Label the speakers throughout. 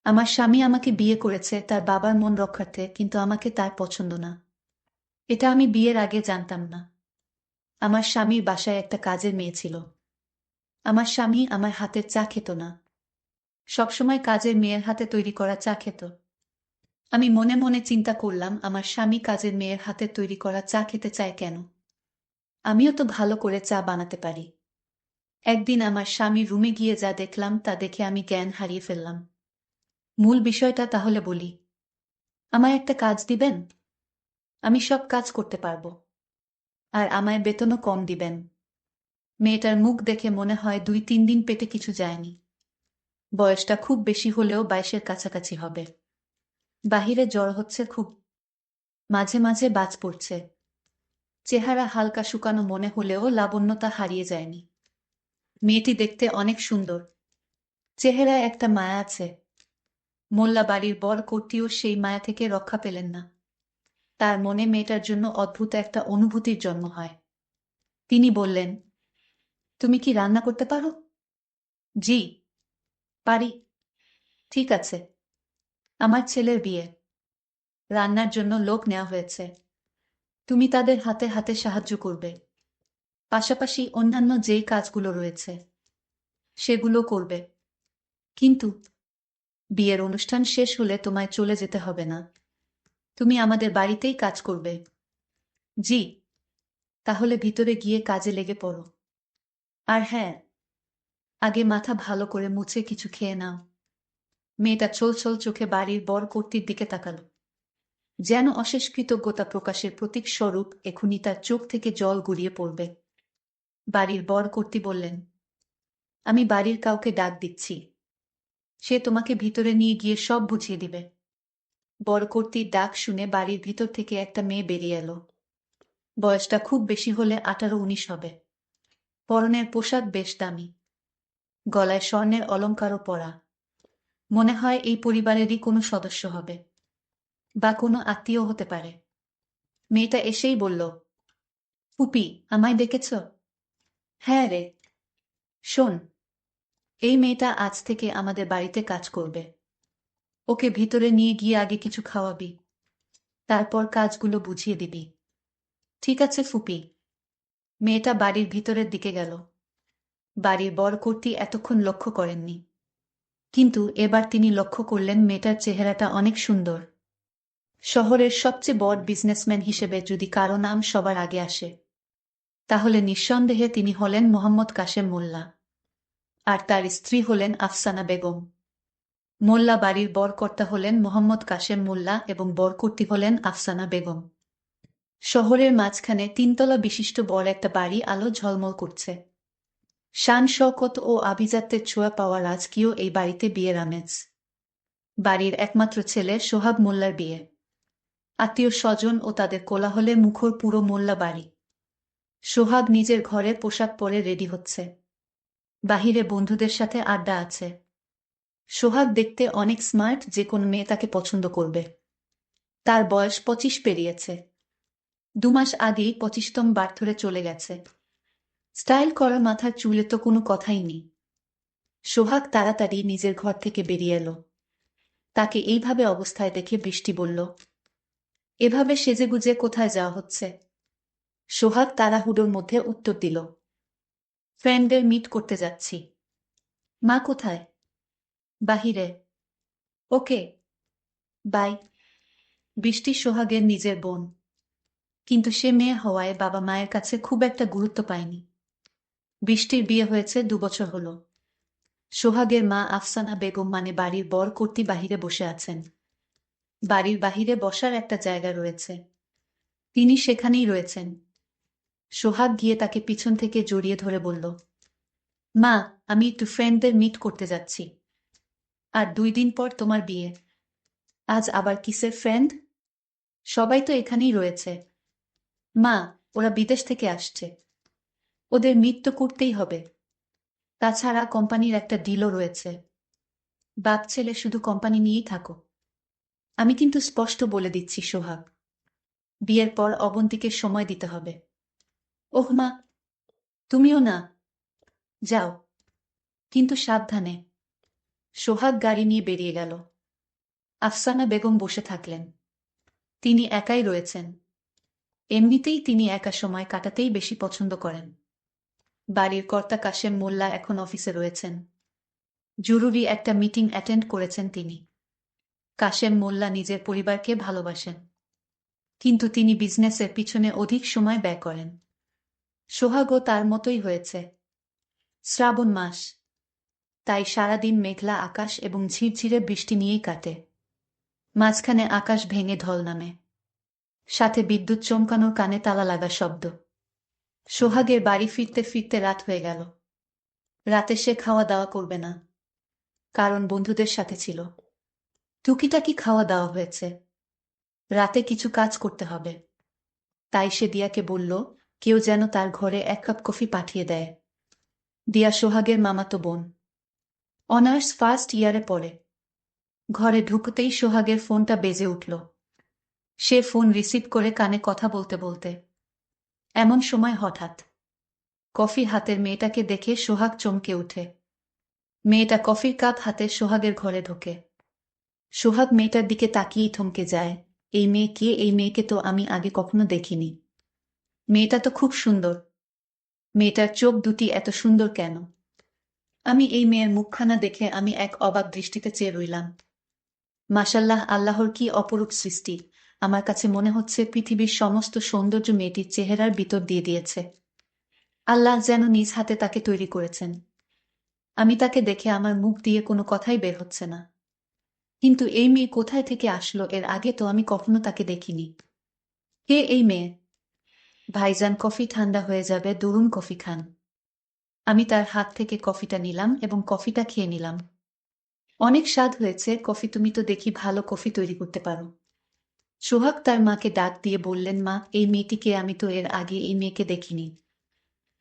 Speaker 1: আমার স্বামী আমাকে বিয়ে করেছে তার বাবার মন রক্ষার্থে, কিন্তু আমাকে তার পছন্দ না। এটা আমি বিয়ের আগে জানতাম না। আমার স্বামীর বাসায় একটা কাজের মেয়ে ছিল। আমার স্বামী আমার হাতের চা খেত না। সবসময় কাজের মেয়ের হাতে তৈরি করা চা খেত। আমি মনে মনে চিন্তা করলাম, আমার স্বামী কাজের মেয়ের হাতে তৈরি করা চা খেতে চায় কেন? আমিও তো ভালো করে চা বানাতে পারি। একদিন আমার স্বামীর রুমে গিয়ে যা দেখলাম তা দেখে আমি জ্ঞান হারিয়ে ফেললাম। মূল বিষয়টা তাহলে বলি। আমায় একটা কাজ দিবেন? আমি সব কাজ করতে পারবো। আর আমায় বেতনও কম দিবেন। মেয়েটার মুখ দেখে মনে হয় 2-3 দিন পেটে কিছু যায়নি। বয়সটা খুব বেশি হলেও 22-এর কাছাকাছি হবে। বাহিরে জ্বর হচ্ছে খুব। মাঝে মাঝে বাজ পড়ছে। চেহারা হালকা শুকানো মনে হলেও লাবণ্যতা হারিয়ে যায়নি। মেয়েটি দেখতে অনেক সুন্দর। চেহারায় একটা মায়া আছে। মোল্লা বাড়ির বর কর্ত্রীও সেই মায়া থেকে রক্ষা পেলেন না। তার মনে মেয়েটার জন্য অদ্ভুত একটা অনুভূতির জন্ম হয়। তিনি বললেন, তুমি কি রান্না করতে পারো? জি, পারি। ঠিক আছে। আমার ছেলের বিয়ে। রান্নার জন্য লোক নেওয়া হয়েছে। তুমি তাদের হাতে হাতে সাহায্য করবে। পাশাপাশি অন্যান্য যেই কাজগুলো রয়েছে সেগুলো করবে। কিন্তু বিয়ের অনুষ্ঠান শেষ হলে তোমায় চলে যেতে হবে না। তুমি আমাদের বাড়িতেই কাজ করবে। জি। তাহলে ভিতরে গিয়ে কাজে লেগে পড়ো। আর হ্যাঁ, আগে মাথা ভালো করে মুছে কিছু খেয়ে নাও। মেয়েটা ছল ছল চোখে বাড়ির বর কর্ত্রীর দিকে তাকালো, যেন অশেষ কৃতজ্ঞতা প্রকাশের প্রতীক স্বরূপ এখনই তার চোখ থেকে জল গড়িয়ে পড়বে। বাড়ির বর কর্ত্রী বললেন, আমি বাড়ির কাউকে ডাক দিচ্ছি। সে তোমাকে ভিতরে নিয়ে গিয়ে সব বুঝিয়ে দিবে। বর কর্ত্রীর ডাক শুনে বাড়ির ভিতর থেকে একটা মেয়ে বেরিয়ে এলো। বয়সটা খুব বেশি হলে 18-19 হবে। পরনের পোশাক বেশ দামি। গলায় স্বর্ণের অলংকারও পরা। মনে হয় এই পরিবারেরই কোনো সদস্য হবে, বা কোনো আত্মীয় হতে পারে। মেয়েটা এসেই বলল, ফুপি, আমায় ডেকেছ? হ্যাঁ রে। শোন, এই মেয়েটা আজ থেকে আমাদের বাড়িতে কাজ করবে। ওকে ভিতরে নিয়ে গিয়ে আগে কিছু খাওয়াবি, তারপর কাজগুলো বুঝিয়ে দিবি। ঠিক আছে ফুপি। মেয়েটা বাড়ির ভিতরের দিকে গেল। বাড়ির বর কর্ত্রী এতক্ষণ লক্ষ্য করেননি, কিন্তু এবার তিনি লক্ষ্য করলেন মেয়েটার চেহারাটা অনেক সুন্দর। শহরের সবচেয়ে বড় বিজনেসম্যান হিসেবে যদি কারো নাম সবার আগে আসে, তাহলে নিঃসন্দেহে তিনি হলেন মোহাম্মদ কাশেম মোল্লা। আর তার স্ত্রী হলেন আফসানা বেগম। মোল্লা বাড়ির বরকর্তা হলেন মোহাম্মদ কাশেম মোল্লা এবং বরকর্ত্রী হলেন আফসানা বেগম। শহরের মাঝখানে 3 তলা বিশিষ্ট বড় একটা বাড়ি আলো ঝলমল করছে। শান শওকত ও আভিজাত্যের ছোঁয়া পাওয়া রাজকীয় এই বাড়িতে বিয়ের আমেজ। বাড়ির একমাত্র ছেলে সোহাগ মোল্লার বিয়ে। আত্মীয় স্বজন ও তাদের কোলাহলে মুখর পুরো মোল্লা বাড়ি। সোহাগ নিজের ঘরে পোশাক পরে রেডি হচ্ছে। বাহিরে বন্ধুদের সাথে আড্ডা আছে। সোহাগ দেখতে অনেক স্মার্ট, যে কোন মেয়ে তাকে পছন্দ করবে। তার বয়স 25 পেরিয়েছে। 2 মাস আগেই 25তম বার্থডে চলে গেছে। স্টাইল করা মাথার চুলে তো কোনো কথাই নেই। সোহাগ তাড়াতাড়ি নিজের ঘর থেকে বেরিয়ে এলো। তাকে এইভাবে অবস্থায় দেখে বৃষ্টি বলল, এভাবে সেজেগুজে কোথায় যাওয়া হচ্ছে? সোহাগ তাড়াহুড়োর মধ্যে উত্তর দিল, ফ্রেন্ডদের মিট করতে যাচ্ছি। মা কোথায়? বাহিরে। ওকে, বাই। বৃষ্টি সোহাগের নিজের বোন, কিন্তু সে মেয়ে হওয়ায় বাবা মায়ের কাছে খুব একটা গুরুত্ব পায়নি। বৃষ্টির বিয়ে হয়েছে 2 বছর হলো। সোহাগের মা আফসানা বেগম মানে বাড়ির বর কর্ত্রী বাহিরে বসে আছেন। বাড়ির বাহিরে বসার একটা জায়গা রয়েছে, তিনি সেখানেই রয়েছেন। সোহাগ গিয়ে তাকে পিছন থেকে জড়িয়ে ধরে বলল, মা, আমি একটু ফ্রেন্ডদের মিট করতে যাচ্ছি। আর 2 দিন পর তোমার বিয়ে। আজ আবার কিসের ফ্রেন্ড? সবাই তো এখানেই রয়েছে। মা, ওরা বিদেশ থেকে আসছে। ওদের মিট তো করতেই হবে। তাছাড়া কোম্পানির একটা ডিলও রয়েছে। বাপ ছেলে শুধু কোম্পানি নিয়েই থাকো। আমি কিন্তু স্পষ্ট বলে দিচ্ছি সোহাগ, বিয়ের পর অবন্তীকে সময় দিতে হবে। ওহ মা, তুমিও না। যাও, কিন্তু সাবধানে। সোহাগ গাড়ি নিয়ে বেরিয়ে গেল। আফসানা বেগম বসে থাকলেন। তিনি একাই রয়েছেন। এমনিতেই তিনি একা সময় কাটাতেই বেশি পছন্দ করেন। বাড়ির কর্তা কাশেম মোল্লা এখন অফিসে রয়েছেন। জরুরি একটা মিটিং অ্যাটেন্ড করেছেন তিনি। কাশেম মোল্লা নিজের পরিবারকে ভালোবাসেন, কিন্তু তিনি বিজনেসের পিছনে অধিক সময় ব্যয় করেন। সোহাগও তার মতোই হয়েছে। শ্রাবণ মাস, তাই সারাদিন মেঘলা আকাশ এবং ঝিরঝিরে বৃষ্টি নিয়েই কাটে। মাঝখানে আকাশ ভেঙে ঢল নামে, সাথে বিদ্যুৎ চমকানোর কানে তালা লাগা শব্দ। সোহাগের বাড়ি ফিরতে ফিরতে রাত হয়ে গেল। রাতে সে খাওয়া দাওয়া করবে না, কারণ বন্ধুদের সাথে ছিল। টুকিটাকি খাওয়া দাওয়া হয়েছে, রাতে কিছু কাজ করতে হবে। তাই সে দিয়াকে বলল, কেউ যেন তার ঘরে 1 কাপ কফি পাঠিয়ে দেয়। দিয়া সোহাগের মামাতো বোন, অনার্স ফার্স্ট ইয়ারে পড়ে। ঘরে ঢুকতেই সোহাগের ফোনটা বেজে উঠল। সে ফোন রিসিভ করে কানে কথা বলতে বলতে এমন সময় হঠাৎ কফি হাতের মেয়েটাকে দেখে সোহাগ চমকে উঠে। মেয়েটা কফির কাপ হাতে সোহাগের ঘরে ঢোকে। সোহাগ মেয়েটার দিকে তাকিয়েই থমকে যায়। এই মেয়ে কে? এই মেয়েকে তো আমি আগে কখনো দেখিনি। মেয়েটা তো খুব সুন্দর। মেয়েটার চোখ দুটি এত সুন্দর কেন? আমি এই মেয়ের মুখখানা দেখে আমি এক অবাক দৃষ্টিতে চেয়ে রইলাম। মাশাল্লাহ, আল্লাহর কি অপরূপ সৃষ্টি! আমার কাছে মনে হচ্ছে পৃথিবীর সমস্ত সৌন্দর্য মেয়েটির চেহারার ভিতর দিয়ে দিয়েছে। আল্লাহ যেন নিজ হাতে তাকে তৈরি করেছেন। আমি তাকে দেখে আমার মুখ দিয়ে কোনো কথাই বের হচ্ছে না। কিন্তু এই মেয়ে কোথায় থেকে আসলো? এর আগে তো আমি কখনো তাকে দেখিনি। কে এই মেয়ে? ভাইজান, কফি ঠান্ডা হয়ে যাবে, দরুন কফি খান। আমি তার হাত থেকে কফিটা নিলাম এবং কফিটা খেয়ে নিলাম। অনেক স্বাদ হয়েছে কফি, তুমি তো দেখি ভালো কফি তৈরি করতে পারো। সোহাগ তার মাকে ডাক দিয়ে বললেন, মা, এই মেয়েটিকে আমি তো এর আগে এই মেয়েকে দেখিনি।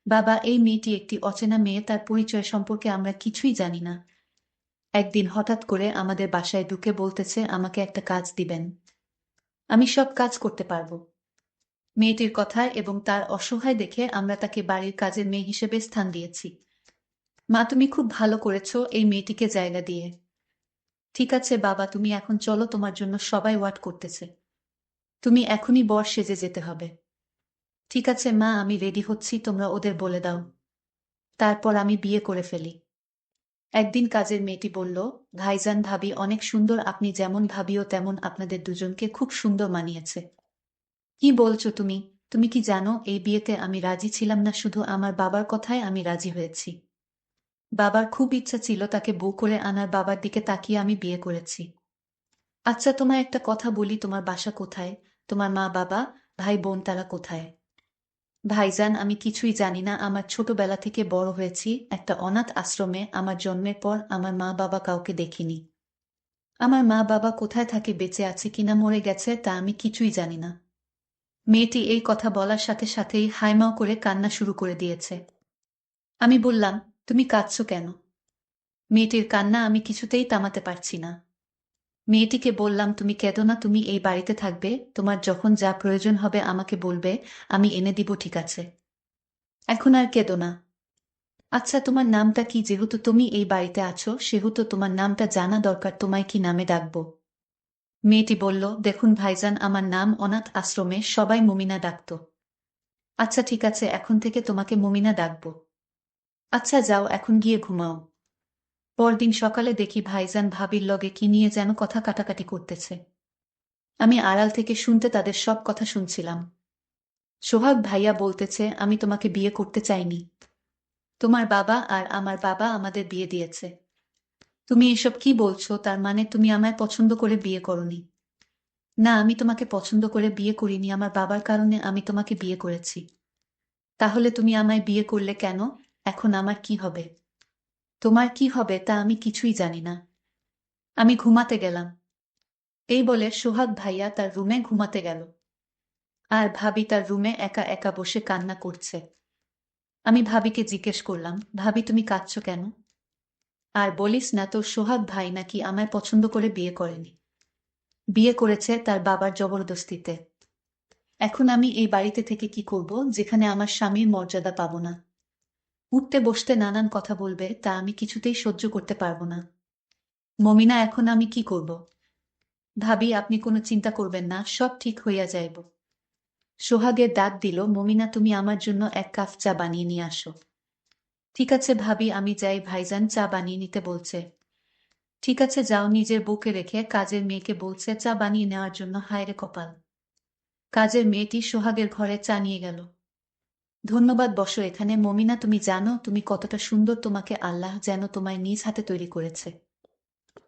Speaker 1: বাবা, এই মেয়েটি একটি অচেনা মেয়ে, তার পরিচয় সম্পর্কে আমরা কিছুই জানি না। একদিন হঠাৎ করে আমাদের বাসায় ঢুকে বলতেছে আমাকে একটা কাজ দিবেন। আমি সব কাজ করতে পারবো। মেয়েটির কথা এবং তার অসহায় দেখে আমরা তাকে বাড়ির কাজের মেয়ে হিসেবে স্থান দিয়েছি। মা, তুমি খুব ভালো করেছো এই মেয়েটিকে জায়গা দিয়ে। ঠিক আছে বাবা, তুমি এখন চলো, তোমার জন্য সবাই ওয়াট করতেছে। তুমি এখনই বর সেজে যেতে হবে। ঠিক আছে মা, আমি রেডি হচ্ছি, তোমরা ওদের বলে দাও, তারপর আমি বিয়ে করে ফেলি। একদিন কাজের মেয়েটি বলল, ভাইজান, ভাবি অনেক সুন্দর, আপনি যেমন ভাবিও তেমন, আপনাদের দুজনকে খুব সুন্দর মানিয়েছে। কি বলছো তুমি? তুমি কি জানো এই বিয়েতে আমি রাজি ছিলাম না, শুধু আমার বাবার কথায় আমি রাজি হয়েছি। বাবার খুব ইচ্ছা ছিল তাকে বউ করে আনার, বাবার দিকে তাকিয়ে আমি বিয়ে করেছি। আচ্ছা, তোমার একটা কথা বলি, তোমার বাসা কোথায়? তোমার মা বাবা, ভাই বোন তারা কোথায়? ভাইজান, আমি কিছুই জানি না। আমার ছোটবেলা থেকে বড় হয়েছি একটা অনাথ আশ্রমে। আমার জন্মের পর আমার মা বাবা কাউকে দেখিনি। আমার মা বাবা কোথায় থাকে, বেঁচে আছে কিনা মরে গেছে, তা আমি কিছুই জানি না। মেয়েটি এই কথা বলার সাথে সাথেই হাইমাও করে কান্না শুরু করে দিয়েছে। আমি বললাম, তুমি কাঁদছো কেন? মেয়েটির কান্না আমি কিছুতেই থামাতে পারছি না। মেয়েটিকে বললাম, তুমি কেঁদো না, তুমি এই বাড়িতে থাকবে, তোমার যখন যা প্রয়োজন হবে আমাকে বলবে, আমি এনে দিব, ঠিক আছে? এখন আর কেঁদো না। আচ্ছা, তোমার নামটা কি? যেহেতু তুমি এই বাড়িতে আছো সেহেতু তোমার নামটা জানা দরকার, তোমায় কি নামে ডাকবো? মেয়েটি বলল, দেখুন ভাইজান, আমার নাম অনাথ আশ্রমে সবাই মুমিনা ডাকতো। আচ্ছা ঠিক আছে, এখন থেকে তোমাকে মুমিনা ডাকবো। আচ্ছা যাও, এখন গিয়ে ঘুমাও। পরদিন সকালে দেখি ভাইজান ভাবির লগে কি নিয়ে যেন কথা কাটাকাটি করতেছে। আমি আড়াল থেকে শুনতে তাদের সব কথা শুনছিলাম। সোহাগ ভাইয়া বলতেছে, আমি তোমাকে বিয়ে করতে চাইনি। তোমার বাবা আর আমার বাবা আমাদের বিয়ে দিয়েছে। তুমি এসব কি বলছো? তার মানে তুমি আমায় পছন্দ করে বিয়ে করনি? না, আমি তোমাকে পছন্দ করে বিয়ে করিনি, আমার বাবার কারণে আমি তোমাকে বিয়ে করেছি। তাহলে তুমি আমায় বিয়ে করলে কেন? এখন আমার কি হবে? তোমার কি হবে তা আমি কিছুই জানি না। আমি ঘুমাতে গেলাম। এই বলে সোহাগ ভাইয়া তার রুমে ঘুমাতে গেল। আর ভাবি তার রুমে একা একা বসে কান্না করছে। আমি ভাবিকে জিজ্ঞেস করলাম, ভাবি তুমি কাঁদছো কেন? আর বলিস না, তোর সোহাগ ভাই নাকি আমায় পছন্দ করে বিয়ে করেনি। বিয়ে করেছে তার বাবার জবরদস্তিতে। এখন আমি এই বাড়িতে থেকে কি করব, যেখানে আমার স্বামীর মর্যাদা পাবো না? উঠতে বসতে নানান কথা বলবে, তা আমি কিছুতেই সহ্য করতে পারবো না। মমিনা, এখন আমি কি করব? ভাবি, আপনি কোনো চিন্তা করবেন না, সব ঠিক হইয়া যাইব। সোহাগের ডাক দিল, মমিনা তুমি আমার জন্য এক কাপ চা বানিয়ে নিয়ে আসো। ঠিক আছে ভাবি, আমি যাই, ভাইজান চা বানিয়ে নিতে বলছে। ঠিক আছে যাও। নিজের বউকে রেখে কাজের মেয়েকে বলছে চা বানিয়ে নেওয়ার জন্য। হায়রে কপাল! কাজের মেয়েটি সোহাগের ঘরে চা নিয়ে গেল। ধন্যবাদ, বসো এখানে। মমিনা, তুমি জানো তুমি কতটা সুন্দর? তোমাকে আল্লাহ যেন তোমায় নিজ হাতে তৈরি করেছে।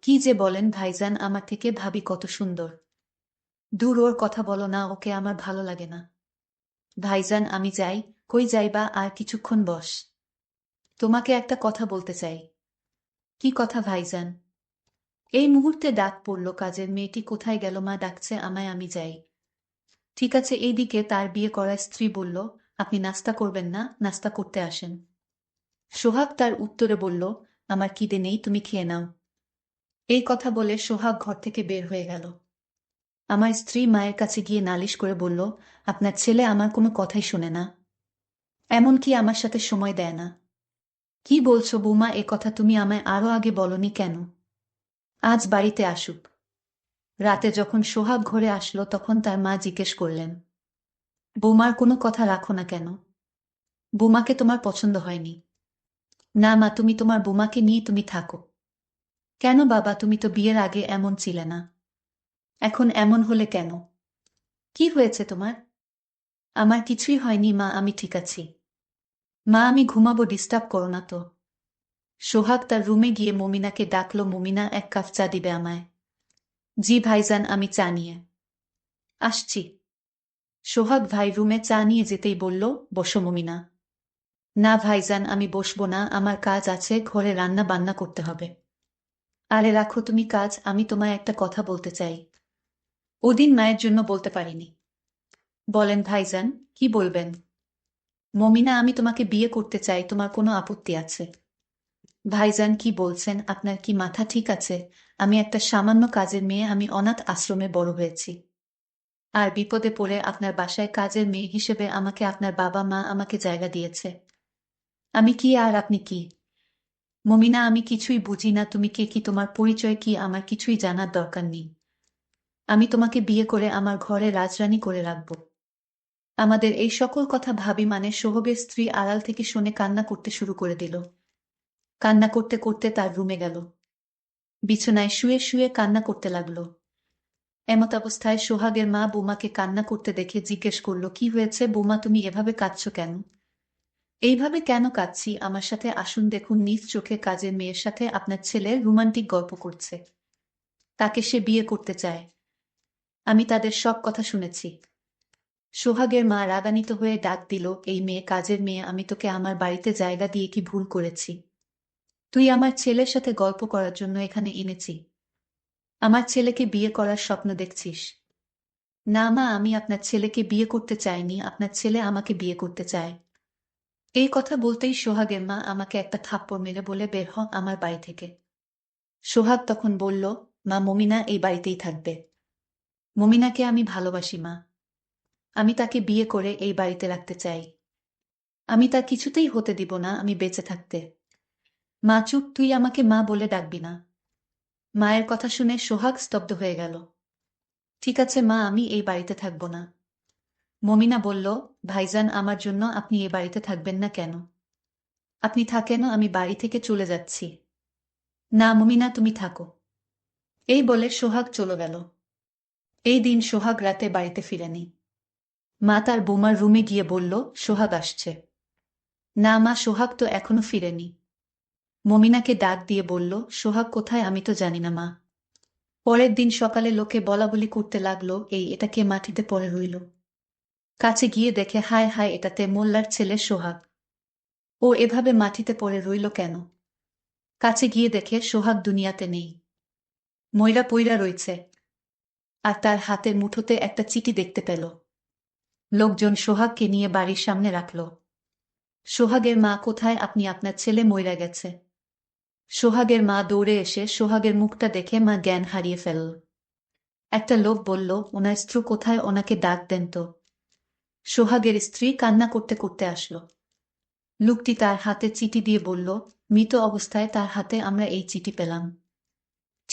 Speaker 1: কি যে বলেন ভাইজান, আমার থেকে ভাবি কত সুন্দর? দূর, ওর কথা বলো না, ওকে আমার ভালো লাগে না। ভাইজান আমি যাই। কই যাইবা? আর কিছুক্ষণ বস। তোমাকে একটা কথা বলতে চাই। কি কথা ভাইজান? এই মুহূর্তে ডাক পড়ল। কাজের মেয়েটি কোথায় গেল? মা ডাকছে আমায়, আমি যাই। ঠিক আছে। এইদিকে তার বিয়ে করা স্ত্রী বলল, আপনি নাস্তা করবেন না? নাস্তা করতে আসেন। সোহাগ তার উত্তরে বলল, আমার খিদে নেই, তুমি খেয়ে নাও। এই কথা বলে সোহাগ ঘর থেকে বের হয়ে গেল। আমার স্ত্রী মায়ের কাছে গিয়ে নালিশ করে বলল, আপনার ছেলে আমার কোনো কথাই শোনে না, এমনকি আমার সাথে সময় দেয় না। কি বলছো বৌমা? এ কথা তুমি আমায় আরো আগে বলনি কেন? আজ বাড়িতে আসুক। রাতে যখন সোহাগ ঘরে আসলো তখন তার মা জিজ্ঞেস করলেন, বৌমার কোনো কথা রাখো না কেন? বৌমাকে তোমার পছন্দ হয়নি? না মা, তুমি তোমার বৌমাকে নিয়ে তুমি থাকো। কেন বাবা, তুমি তো বিয়ের আগে এমন ছিলে না, এখন এমন হলে কেন? কি হয়েছে তোমার? আমার কিছুই হয়নি মা, আমি ঠিক আছি। মা আমি ঘুমাবো, ডিস্টার্ব করো না তো। সোহাগ তার রুমে গিয়ে মমিনাকে ডাকলো, মমিনা এক কাপ চা দিবে আমায়? জি ভাইজান, আমি চা নিয়ে আসছি। সোহাগ ভাই রুমে চা নিয়ে যেতেই বলল, বসো মমিনা। না ভাইজান, আমি বসবো না, আমার কাজ আছে, ঘরে রান্না বান্না করতে হবে। আরে রাখো তুমি কাজ, আমি তোমায় একটা কথা বলতে চাই। ওদিন মায়ের জন্য বলতে পারিনি। বলেন ভাইজান, কি বলবেন? মমিনা, আমি তোমাকে বিয়ে করতে চাই, তোমার কোনো আপত্তি আছে? ভাইজান কি বলছেন? আপনার কি মাথা ঠিক আছে? আমি একটা সামান্য কাজের মেয়ে, আমি অনাথ আশ্রমে বড় হয়েছি। আর বিপদে পড়ে আপনার বাসায় কাজের মেয়ে হিসেবে আমাকে আপনার বাবা মা আমাকে জায়গা দিয়েছে। আমি কি আর আপনি কি? মমিনা, আমি কিছুই বুঝি না, তুমি কে, কি তোমার পরিচয় কি, আমার কিছুই জানার দরকার নেই। আমি তোমাকে বিয়ে করে আমার ঘরে রাজরানী করে রাখব। আমাদের এই সকল কথা ভাবি মানে সোহাগের স্ত্রী আড়াল থেকে শুনে কান্না করতে শুরু করে দিল। কান্না করতে করতে তার রুমে গেল। বিছানায় শুয়ে শুয়ে কান্না করতে লাগলো। এমত অবস্থায় সোহাগের মা বৌমাকে কান্না করতে দেখে জিজ্ঞেস করল, কি হয়েছে বৌমা, তুমি এভাবে কাঁদছো কেন? এইভাবে কেন কাঁদছি? আমার সাথে আসুন, দেখুন নিজ চোখে কাজের মেয়ের সাথে আপনার ছেলে রোমান্টিক গল্প করছে। তাকে সে বিয়ে করতে চায়। আমি তাদের সব কথা শুনেছি। সোহাগের মা রাগান্বিত হয়ে ডাক দিল, এই মেয়ে, কাজের মেয়ে, আমি তোকে আমার বাড়িতে জায়গা দিয়ে কি ভুল করেছি? তুই আমার ছেলের সাথে গল্প করার জন্য এখানে এনেছি? আমার ছেলেকে বিয়ে করার স্বপ্ন দেখছিস? না মা, আমি আপনার ছেলেকে বিয়ে করতে চাইনি, আপনার ছেলে আমাকে বিয়ে করতে চায়। এই কথা বলতেই সোহাগের মা আমাকে একটা থাপ্পড় মেরে বলে, বের হ আমার বাড়ি থেকে। সোহাগ তখন বলল, মা, মমিনা এই বাড়িতেই থাকবে। মমিনাকে আমি ভালোবাসি মা। আমি তাকে বিয়ে করে এই বাড়িতে রাখতে চাই। আমি তা কিছুতেই হতে দিব না, আমি বেঁচে থাকতে। মা চুপ, তুই আমাকে মা বলে ডাকবি না। মায়ের কথা শুনে সোহাগ স্তব্ধ হয়ে গেল। ঠিক আছে মা, আমি এই বাড়িতে থাকব না। মমিনা বলল, ভাইজান আমার জন্য আপনি এ বাড়িতে থাকবেন না কেন? আপনি থাকেন, আমি বাড়ি থেকে চলে যাচ্ছি। না মমিনা, তুমি থাকো। এই বলে সোহাগ চলে গেল। এই দিন সোহাগ রাতে বাড়িতে ফিরেনি। মা তার বৌমার রুমে গিয়ে বলল, সোহাগ আসছে। না মা, সোহাগ তো এখনো ফিরেনি। মমিনাকে ডাক দিয়ে বলল, সোহাগ কোথায়? আমি তো জানি না মা। পরের দিন সকালে লোকে বলাবলি করতে লাগলো, এই এটা কে মাটিতে পড়ে রইল? কাছে গিয়ে দেখে, হায় হায়, এটাতে মোল্লার ছেলে সোহাগ। ও এভাবে মাটিতে পড়ে রইল কেন? কাছে গিয়ে দেখে সোহাগ দুনিয়াতে নেই, মইরা পইরা রইছে। আর তার হাতের মুঠোতে একটা চিঠি দেখতে পেল। লোকজন সোহাগকে নিয়ে বাড়ির সামনে রাখল। সোহাগের মা কোথায়? আপনি, আপনার ছেলে মইরা গেছে। সোহাগের মা দৌড়ে এসে সোহাগের মুখটা দেখে মা জ্ঞান হারিয়ে ফেলল। একটা লোক বলল, ওনার স্ত্রী কোথায়? ওনাকে ডাক দেন তো। সোহাগের স্ত্রী কান্না করতে করতে আসলো। লোকটি তার হাতে চিঠি দিয়ে বলল, মৃত অবস্থায় তার হাতে আমরা এই চিঠি পেলাম।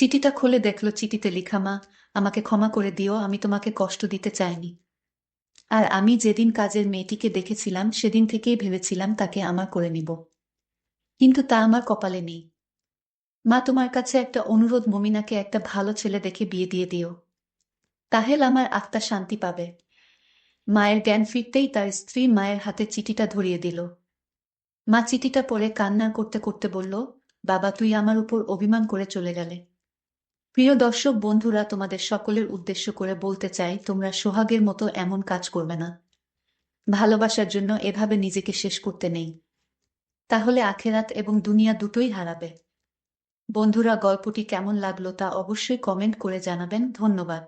Speaker 1: চিঠিটা খুলে দেখল চিঠিতে লিখা, মা, আমাকে ক্ষমা করে দিও, আমি তোমাকে কষ্ট দিতে চাইনি। আর আমি যেদিন কাজের মেয়েটিকে দেখেছিলাম সেদিন থেকেই ভেবেছিলাম তাকে আমার করে নিব, কিন্তু তা আমার কপালে নেই। মা, তোমার কাছে একটা অনুরোধ, মমিনাকে একটা ভালো ছেলে দেখে বিয়ে দিয়ে দিও, তাহলে আমার আত্মা শান্তি পাবে। মায়ের জ্ঞান ফিরতেই তার স্ত্রী মায়ের হাতে চিঠিটা ধরিয়ে দিল। মা চিঠিটা পড়ে কান্না করতে করতে বলল, বাবা, তুই আমার উপর অভিমান করে চলে গেলে। প্রিয় দর্শক বন্ধুরা, তোমাদের সকলের উদ্দেশ্য করে বলতে চাই, তোমরা সোহাগের মতো এমন কাজ করবে না। ভালোবাসার জন্য এভাবে নিজেকে শেষ করতে নেই, তাহলে আখেরাত এবং দুনিয়া দুটোই হারাবে। বন্ধুরা, গল্পটি কেমন লাগলো তা অবশ্যই কমেন্ট করে জানাবেন। ধন্যবাদ।